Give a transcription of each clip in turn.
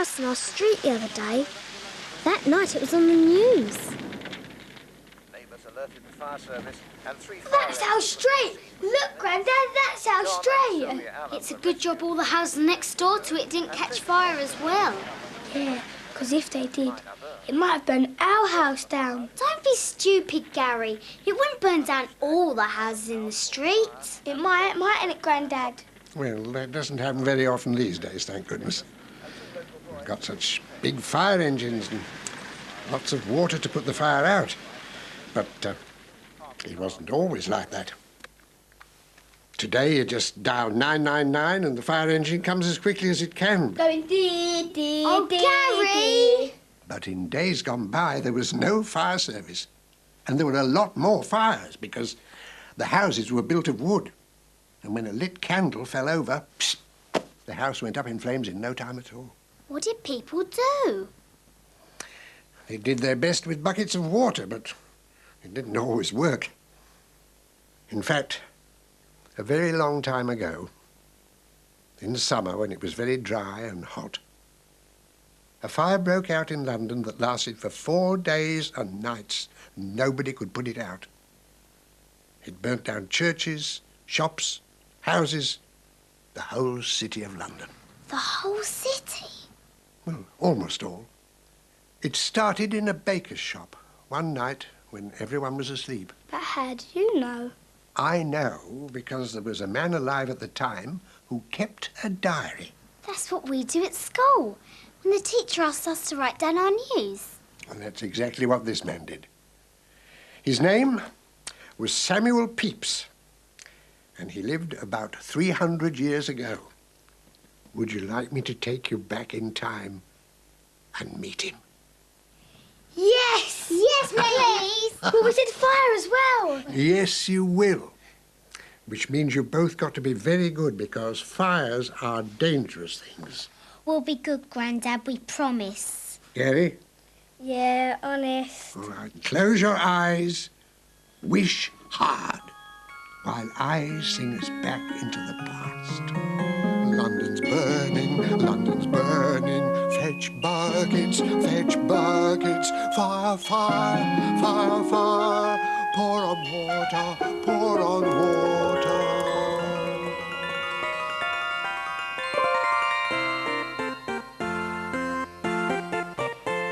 house in our street the other day. That night it was on the news. Neighbours alerted the fire service and 3 That's our street! Look, Grandad, that's our street! It's a good job all the houses next door to it didn't catch fire as well. Yeah, because if they did, it might have burned our house down. Don't be stupid, Gary. It wouldn't burn down all the houses in the street. It mightn't it, Grandad? Well, that doesn't happen very often these days, thank goodness. We've got such big fire engines and lots of water to put the fire out. But it wasn't always like that. Today you just dial 999 and the fire engine comes as quickly as it can. Going dee. Oh, Gary! But in days gone by, there was no fire service. And there were a lot more fires because the houses were built of wood. And when a lit candle fell over, psst, the house went up in flames in no time at all. What did people do? They did their best with buckets of water, but it didn't always work. In fact, a very long time ago, in summer when it was very dry and hot, a fire broke out in London that lasted for 4 days and nights. Nobody could put it out. It burnt down churches, shops, houses, the whole city of London. The whole city? Well, almost all. It started in a baker's shop one night when everyone was asleep. But how do you know? I know because there was a man alive at the time who kept a diary. That's what we do at school, when the teacher asks us to write down our news. And that's exactly what this man did. His name was Samuel Pepys, and he lived about 300 years ago. Would you like me to take you back in time and meet him? Yes! Yes, please! Will we set fire as well? Yes, you will. Which means you both got to be very good because fires are dangerous things. We'll be good, Grandad, we promise. Gary? Yeah, honest. All right. Close your eyes. Wish hard while I sing us back into the past. London's burning, fetch buckets, fire, fire, fire, fire, pour on water, pour on water.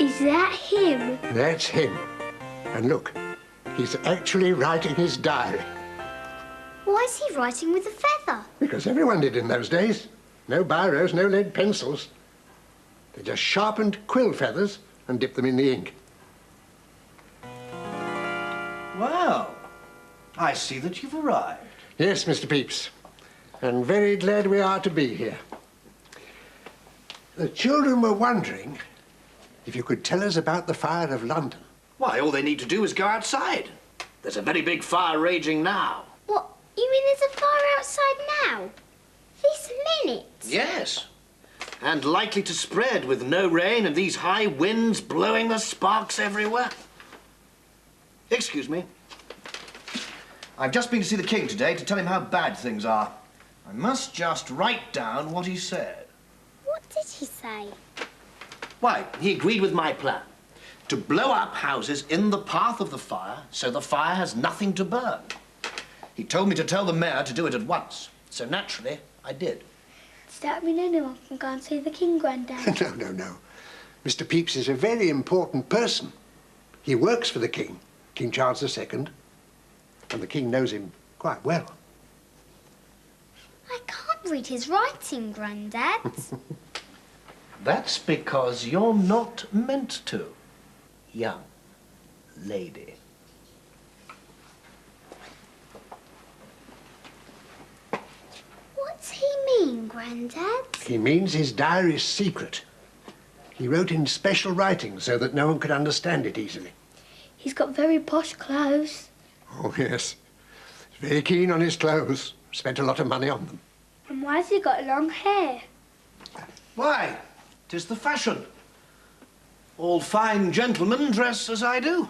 Is that him? That's him. And look, he's actually writing his diary. Why is he writing with a feather? Because everyone did in those days. No biros, no lead pencils. They just sharpened quill feathers and dipped them in the ink. Well, I see that you've arrived. Yes, Mr. Pepys. And very glad we are to be here. The children were wondering if you could tell us about the fire of London. Why, all they need to do is go outside. There's a very big fire raging now. What, you mean there's a fire outside now? This minute? Yes. And likely to spread with no rain and these high winds blowing the sparks everywhere. Excuse me. I've just been to see the King today to tell him how bad things are. I must just write down what he said. What did he say? Why, he agreed with my plan. To blow up houses in the path of the fire so the fire has nothing to burn. He told me to tell the mayor to do it at once. So naturally, I did. Does that mean anyone can go and see the King, Grandad? No. Mr. Pepys is a very important person. He works for the King, King Charles II, and the King knows him quite well. I can't read his writing, Grandad. That's because you're not meant to, young lady. What's he mean, Grandad? He means his diary's secret. He wrote in special writing so that no one could understand it easily. He's got very posh clothes. Oh, yes. He's very keen on his clothes. Spent a lot of money on them. And why has he got long hair? Why, 'tis the fashion. All fine gentlemen dress as I do.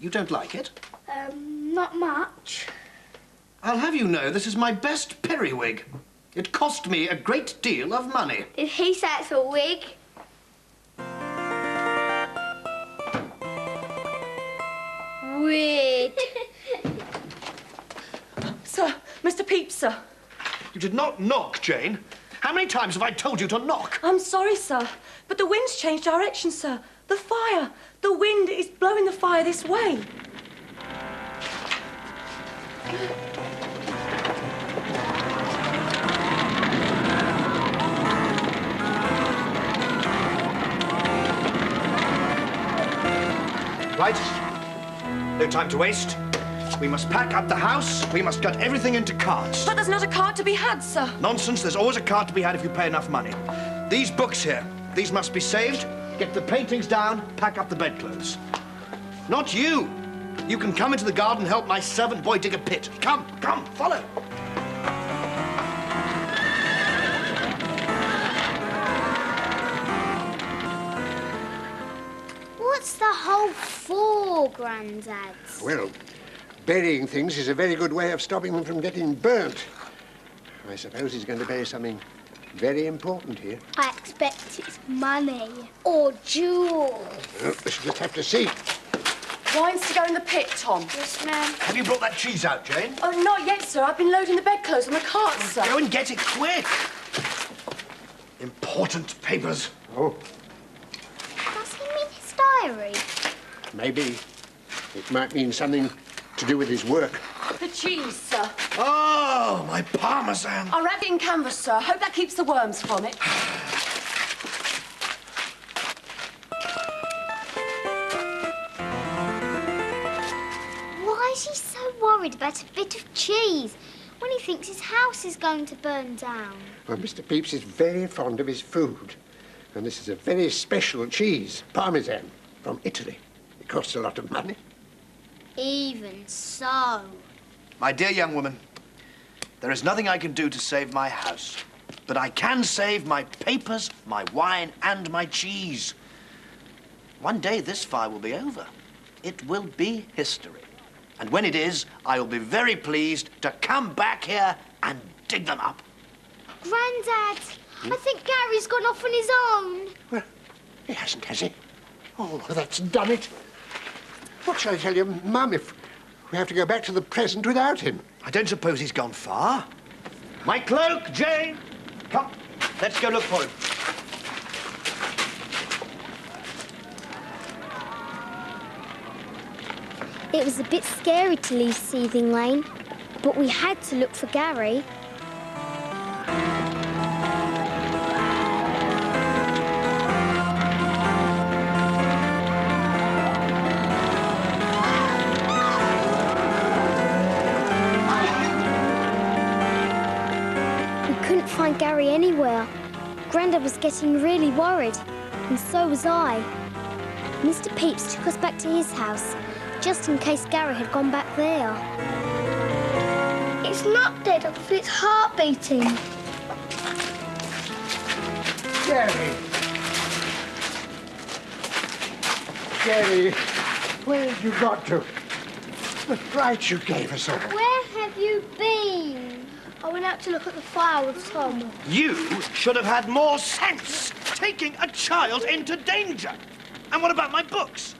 You don't like it? Not much. I'll have you know this is my best periwig. It cost me a great deal of money. Did he say it's a wig? Wig. Sir, Mr. Pepys, sir. You did not knock, Jane. How many times have I told you to knock? I'm sorry, sir, but the wind's changed direction, sir. The fire. The wind is blowing the fire this way. Right. No time to waste. We must pack up the house. We must get everything into carts. But there's not a cart to be had, sir. Nonsense. There's always a cart to be had if you pay enough money. These books here, these must be saved. Get the paintings down, pack up the bedclothes. Not you. You can come into the garden and help my servant boy dig a pit. Come, come, follow. What's the hole for, Grandad? Well, burying things is a very good way of stopping them from getting burnt. I suppose he's going to bury something very important here. I expect it's money or jewels. Well, we shall just have to see. Wine's to go in the pit, Tom. Yes, ma'am. Have you brought that cheese out, Jane? Oh, not yet, sir. I've been loading the bedclothes on the cart, sir. Go and get it quick. Important papers. Oh, Does he mean his diary? maybe it might mean something to do with his work. The cheese, sir. Oh, my parmesan. I wrapped it in canvas, sir. I hope that keeps the worms from it. Why is he so worried about a bit of cheese when he thinks his house is going to burn down? Well, Mr. Pepys is very fond of his food. And this is a very special cheese, Parmesan, from Italy. It costs a lot of money. Even so. My dear young woman, there is nothing I can do to save my house. But I can save my papers, my wine, and my cheese. One day this fire will be over. It will be history. And when it is, I will be very pleased to come back here and dig them up. Grandad, I think Gary's gone off on his own. Well, he hasn't, has he? Oh, that's done it. What shall I tell you, Mum, if we have to go back to the present without him? I don't suppose he's gone far. My cloak, Jane! Come, let's go look for him. It was a bit scary to leave Seething Lane, but we had to look for Gary. We couldn't find Gary anywhere. Grandad was getting really worried, and so was I. Mr. Pepys took us back to his house, just in case Gary had gone back there. It's not dead. I can feel its heart beating. Gary! Gary, where have you got to? The fright you gave us all. Where have you been? I went out to look at the fire with Tom. You should have had more sense, taking a child into danger. And what about my books?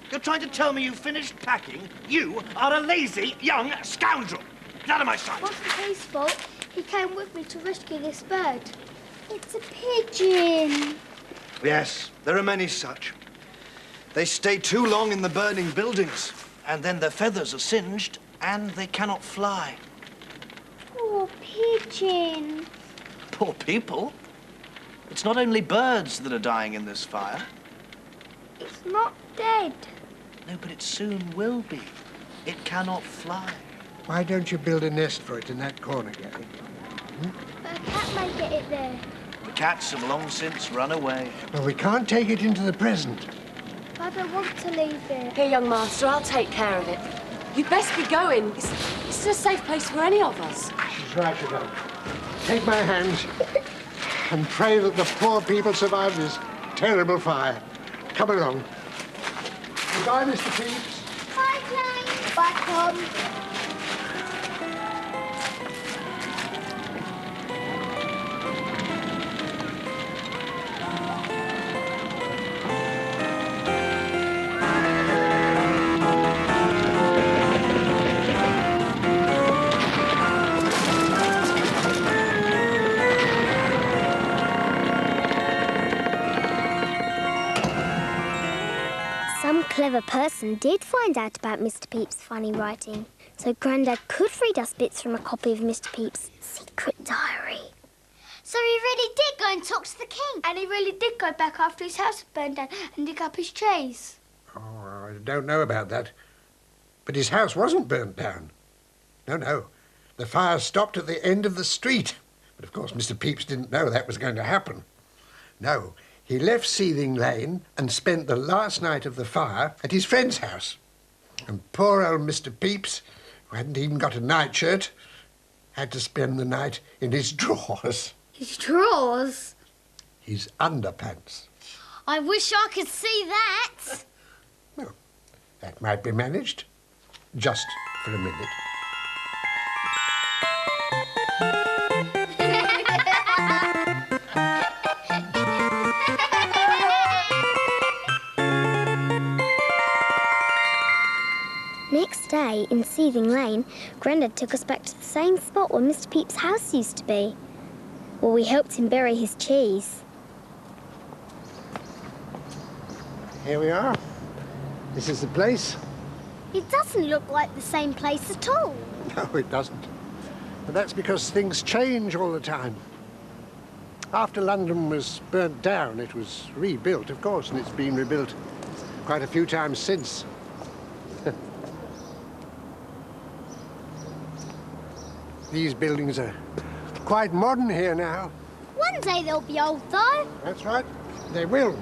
You're trying to tell me you finished packing? You are a lazy young scoundrel. Get out of my sight. It wasn't his fault. He came with me to rescue this bird. It's a pigeon. Yes, there are many such. They stay too long in the burning buildings, and then their feathers are singed, and they cannot fly. Poor pigeon. Poor people. It's not only birds that are dying in this fire. It's not dead. No, but it soon will be. It cannot fly. Why don't you build a nest for it in that corner, Gary? But a cat may get it there. The cats have long since run away. Well, we can't take it into the present. I don't want to leave it. Here, young master, I'll take care of it. You'd best be going. It's a safe place for any of us. She's right, you know. Take my hands and pray that the poor people survive this terrible fire. Come along. Goodbye, Mr. Pepys. Bye, Jane. Bye, Tom. Some clever person did find out about Mr. Pepys' funny writing, so Grandad could read us bits from a copy of Mr. Pepys' secret diary. So he really did go and talk to the king. And he really did go back after his house had burned down and dig up his trees. Oh, I don't know about that. But his house wasn't burnt down. No. The fire stopped at the end of the street. But of course Mr. Pepys didn't know that was going to happen. No, he left Seething Lane and spent the last night of the fire at his friend's house. And poor old Mr. Pepys, who hadn't even got a nightshirt, had to spend the night in his drawers. His drawers? His underpants. I wish I could see that. Well, that might be managed. Just for a minute. Next day, in Seething Lane, Grandad took us back to the same spot where Mr. Pepys' house used to be. Well, we helped him bury his cheese. Here we are. This is the place. It doesn't look like the same place at all. No, it doesn't. But that's because things change all the time. After London was burnt down, it was rebuilt, of course, and it's been rebuilt quite a few times since. These buildings are quite modern here now. One day they'll be old, though. That's right, they will.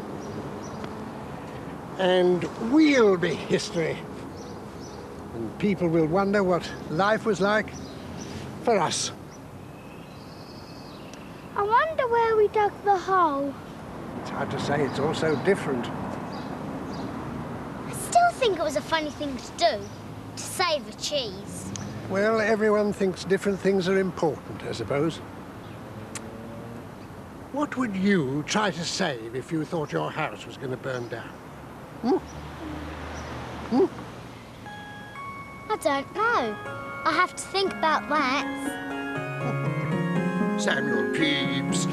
And we'll be history. And people will wonder what life was like for us. I wonder where we dug the hole. It's hard to say, it's all so different. I still think it was a funny thing to do, to save the cheese. Well, everyone thinks different things are important, I suppose. What would you try to save if you thought your house was going to burn down? I don't know. I have to think about that. Samuel Pepys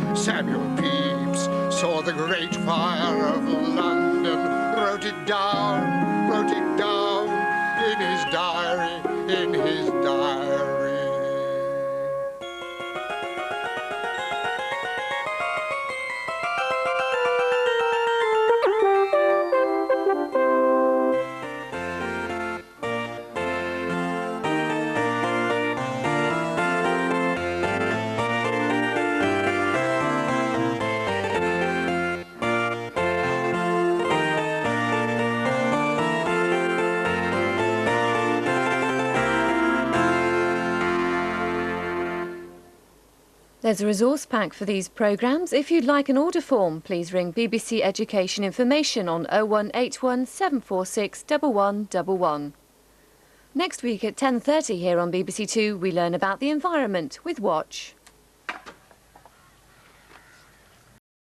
saw the great fire of London, wrote it down in his diary, There's a resource pack for these programmes. If you'd like an order form, please ring BBC Education Information on 0181 746 1111. Next week at 10:30 here on BBC Two, we learn about the environment with Watch.